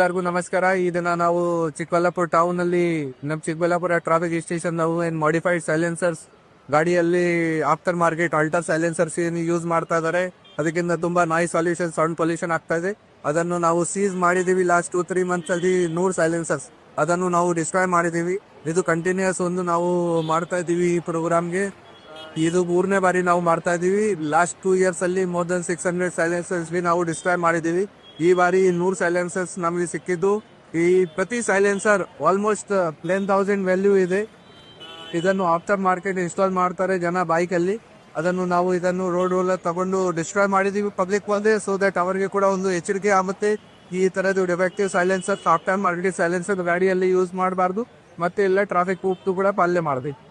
ಎಲ್ಲರಿಗೂ ನಮಸ್ಕಾರ. ಈ ದಿನ ನಾವು ಚಿಕ್ಕಬಳ್ಳಾಪುರ ಟೌನ್ ಅಲ್ಲಿ ನಮ್ಮ ಚಿಕ್ಕಬಳ್ಳಾಪುರ ಟ್ರಾಫಿಕ್ ಸ್ಟೇಷನ್ ನಾವು ಏನ್ ಮಾಡಿಫೈಡ್ ಸೈಲೆನ್ಸರ್ಸ್ ಗಾಡಿಯಲ್ಲಿ ಆಫ್ಟರ್ ಮಾರ್ಕೆಟ್ ಅಲ್ಟರ್ ಸೈಲೆನ್ಸರ್ಸ್ ಏನು ಯೂಸ್ ಮಾಡ್ತಾ ಇದಾರೆ, ಅದಕ್ಕಿಂತ ತುಂಬಾ ನಾಯ್ಸ್ ಸೊಲ್ಯೂಷನ್, ಸೌಂಡ್ ಪೊಲ್ಯೂಷನ್ ಆಗ್ತಾ ಇದೆ. ಅದನ್ನು ನಾವು ಸೀಸ್ ಮಾಡಿದೀವಿ. ಲಾಸ್ಟ್ 2-3 ಮಂತ್ಸ್ ಅಲ್ಲಿ 100 ಸೈಲೆನ್ಸರ್ಸ್ ಅದನ್ನು ನಾವು ಡಿಸ್ಟ್ರಾಯ್ ಮಾಡಿದೀವಿ. ಇದು ಕಂಟಿನ್ಯೂಸ್ ಒಂದು ನಾವು ಮಾಡ್ತಾ ಇದೀವಿ ಈ ಪ್ರೋಗ್ರಾಮ್ಗೆ. ಇದು 3ನೇ ಬಾರಿ ನಾವು ಮಾಡ್ತಾ ಇದೀವಿ. ಲಾಸ್ಟ್ 2 years ಅಲ್ಲಿ ಮೋರ್ ದನ್ 600 ಸೈಲೆನ್ಸರ್ಸ್ ನಾವು ಡಿಸ್ಟ್ರಾಯ್ ಮಾಡಿದೀವಿ. ಈ ಬಾರಿ 100 ಸೈಲೆನ್ಸರ್ಸ್ ನಮಗೆ ಸಿಕ್ಕಿದ್ದು. ಈ ಪ್ರತಿ ಸೈಲೆನ್ಸರ್ ಆಲ್ಮೋಸ್ಟ್ 10,000 ವ್ಯಾಲ್ಯೂ ಇದೆ. ಇದನ್ನು ಆಫ್ಟರ್ ಮಾರ್ಕೆಟ್ ಇನ್ಸ್ಟಾಲ್ ಮಾಡ್ತಾರೆ ಜನ ಬೈಕ್ ಅಲ್ಲಿ. ಇದನ್ನು ರೋಡ್ ತಗೊಂಡು ಡಿಸ್ಟ್ರಾಯ್ ಮಾಡಿದೀವಿ ಪಬ್ಲಿಕ್ ಒಂದೇ, ಸೊ ದಟ್ ಅವರಿಗೆ ಕೂಡ ಒಂದು ಎಚ್ಚರಿಕೆ ಆಗುತ್ತೆ. ಈ ತರದ್ದು defective silencer after market silencer ಗಾಡಿಯಲ್ಲಿ ಯೂಸ್ ಮಾಡಬಾರ್ದು, ಮತ್ತೆ ಎಲ್ಲ ಟ್ರಾಫಿಕ್ ರೂಲ್ಸ್ ಕೂಡ ಪಾಲನೆ ಮಾಡಬೇಕು.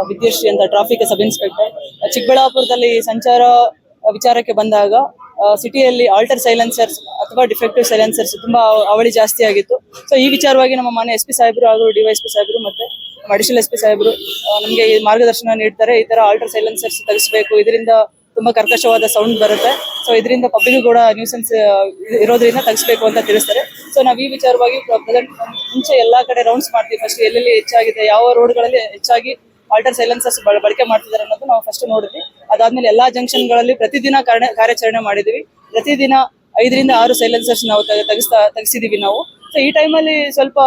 ವಿದ್ಯಾಶ್ರೀ ಅಂತ ಟ್ರಾಫಿಕ್ ಸಬ್ ಇನ್ಸ್ಪೆಕ್ಟರ್. ಚಿಕ್ಕಬಳ್ಳಾಪುರದಲ್ಲಿ ಸಂಚಾರ ವಿಚಾರಕ್ಕೆ ಬಂದಾಗ ಸಿಟಿಯಲ್ಲಿ ಆಲ್ಟರ್ ಸೈಲೆನ್ಸರ್ಸ್ ಅಥವಾ ಡಿಫೆಕ್ಟಿವ್ ಸೈಲೆನ್ಸರ್ಸ್ ತುಂಬಾ ಅವಳಿ ಜಾಸ್ತಿ ಆಗಿತ್ತು. ಸೊ ಈ ವಿಚಾರವಾಗಿ ನಮ್ಮ ಮಾನ್ಯ SP ಸಾಹೇಬರು ಹಾಗೂ DYSP ಸಾಹೇಬರು ಮತ್ತೆ ಅಡಿಷನಲ್ SP ಸಾಹೇಬರು ನಮಗೆ ಮಾರ್ಗದರ್ಶನ ನೀಡ್ತಾರೆ. ಈ ತರ ಆಲ್ಟರ್ ಸೈಲೆನ್ಸರ್ಸ್ ತೆಗೆಸಬೇಕು, ಇದರಿಂದ ತುಂಬಾ ಕರ್ಕಶವಾದ ಸೌಂಡ್ ಬರುತ್ತೆ, ಸೊ ಇದರಿಂದ ಪಬ್ಲಿಕ್ ಕೂಡ ನ್ಯೂಸೆನ್ಸ್ ಇರೋದ್ರಿಂದ ತೆಗಿಸ್ಬೇಕು ಅಂತ ತಿಳಿಸ್ತಾರೆ. ಸೊ ನಾವು ಈ ವಿಚಾರವಾಗಿ ಮುಂಚೆ ಎಲ್ಲಾ ಕಡೆ ರೌಂಡ್ಸ್ ಮಾಡ್ತೀವಿ. ಫಸ್ಟ್ ಎಲ್ಲೆಲ್ಲಿ ಹೆಚ್ಚಾಗಿದೆ, ಯಾವ ರೋಡ್ಗಳಲ್ಲಿ ಹೆಚ್ಚಾಗಿ ಆಲ್ಟರ್ ಸೈಲೆನ್ಸರ್ಸ್ ಬಳಕೆ ಮಾಡ್ತಿದ್ದಾರೆ ಅನ್ನೋದು ನಾವು ಫಸ್ಟ್ ನೋಡಿದ್ವಿ. ಅದಾದ್ಮೇಲೆ ಎಲ್ಲಾ ಜಂಕ್ಷನ್ ಗಳಲ್ಲಿ ಪ್ರತಿದಿನ ಕಾರ್ಯಾಚರಣೆ ಮಾಡಿದೀವಿ. ಪ್ರತಿದಿನ 5ರಿಂದ 6 ಸೈಲೆನ್ಸರ್ಸ್ ನಾವು ತೆಗಿಸಿದೀವಿ ನಾವು. ಸೊ ಈ ಟೈಮಲ್ಲಿ ಸ್ವಲ್ಪ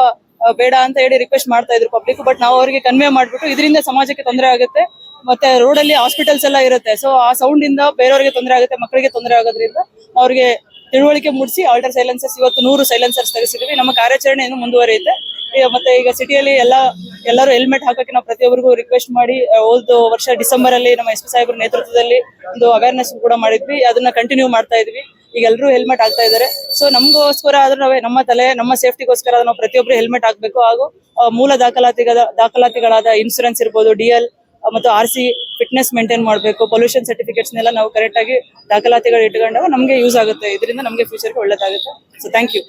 ಬೇಡ ಅಂತ ಹೇಳಿ ರಿಕ್ವೆಸ್ಟ್ ಮಾಡ್ತಾ ಇದ್ರು ಪಬ್ಲಿಕ್, ಬಟ್ ನಾವು ಅವರಿಗೆ ಕನ್ವೆ ಮಾಡ್ಬಿಟ್ಟು ಇದರಿಂದ ಸಮಾಜಕ್ಕೆ ತೊಂದರೆ ಆಗುತ್ತೆ, ಮತ್ತೆ ರೋಡ್ ಅಲ್ಲಿ ಹಾಸ್ಪಿಟಲ್ಸ್ ಎಲ್ಲ ಇರುತ್ತೆ, ಸೊ ಆ ಸೌಂಡ್ ಇಂದ ಬೇರೆಯವರಿಗೆ ತೊಂದರೆ ಆಗುತ್ತೆ, ಮಕ್ಕಳಿಗೆ ತೊಂದರೆ ಆಗೋದ್ರಿಂದ ಅವ್ರಿಗೆ ತಿಳುವಳಿಕೆ ಮೂಡಿಸಿ ಆಲ್ಟರ್ ಸೈಲೆನ್ಸರ್ಸ್ ಇವತ್ತು 100 ಸೈಲೆನ್ಸರ್ಸ್ ತೆಗೆಸಿದೀವಿ. ನಮ್ಮ ಕಾರ್ಯಾಚರಣೆ ಇನ್ನು ಮುಂದುವರಿಯುತ್ತೆ. ಮತ್ತೆ ಈಗ ಸಿಟಿಯಲ್ಲಿ ಎಲ್ಲರೂ ಹೆಲ್ಮೆಟ್ ಹಾಕಕ್ಕೆ ನಾವು ಪ್ರತಿಯೊಬ್ಬರಿಗೂ ರಿಕ್ವೆಸ್ಟ್ ಮಾಡಿ ಹೋದ ವರ್ಷ ಡಿಸೆಂಬರ್ ಅಲ್ಲಿ ನಮ್ಮ SP ಸಾಹೇಬ್ರ ನೇತೃತ್ವದಲ್ಲಿ ಒಂದು ಅವೇರ್ನೆಸ್ ಕೂಡ ಮಾಡಿದ್ವಿ. ಅದನ್ನ ಕಂಟಿನ್ಯೂ ಮಾಡ್ತಾ ಇದ್ವಿ. ಈಗ ಎಲ್ಲರೂ ಹೆಲ್ಮೆಟ್ ಹಾಕ್ತಾ ಇದ್ದಾರೆ. ಸೊ ನಮಗೋಸ್ಕರ ಆದ್ರೂ ನಮ್ಮ ಸೇಫ್ಟಿಗೋಸ್ಕರ ನಾವು ಪ್ರತಿಯೊಬ್ಬರು ಹೆಲ್ಮೆಟ್ ಹಾಕ್ಬೇಕು. ಹಾಗೂ ಮೂಲ ದಾಖಲಾತಿಗಳಾದ ಇನ್ಸೂರೆನ್ಸ್ ಇರ್ಬೋದು, DL ಮತ್ತು RC ಫಿಟ್ನೆಸ್ ಮೇಂಟೈನ್ ಮಾಡಬೇಕು. ಪೊಲ್ಯೂಷನ್ ಸರ್ಟಿಫಿಕೇಟ್ಸ್ನೆಲ್ಲ ನಾವು ಕರೆಕ್ಟ್ ಆಗಿ ದಾಖಲಾತಿಗಳು ಇಟ್ಕೊಂಡಾಗ ನಮಗೆ ಯೂಸ್ ಆಗುತ್ತೆ. ಇದರಿಂದ ನಮಗೆ ಫ್ಯೂಚರ್ಗೆ ಒಳ್ಳೇದಾಗುತ್ತೆ. So thank you.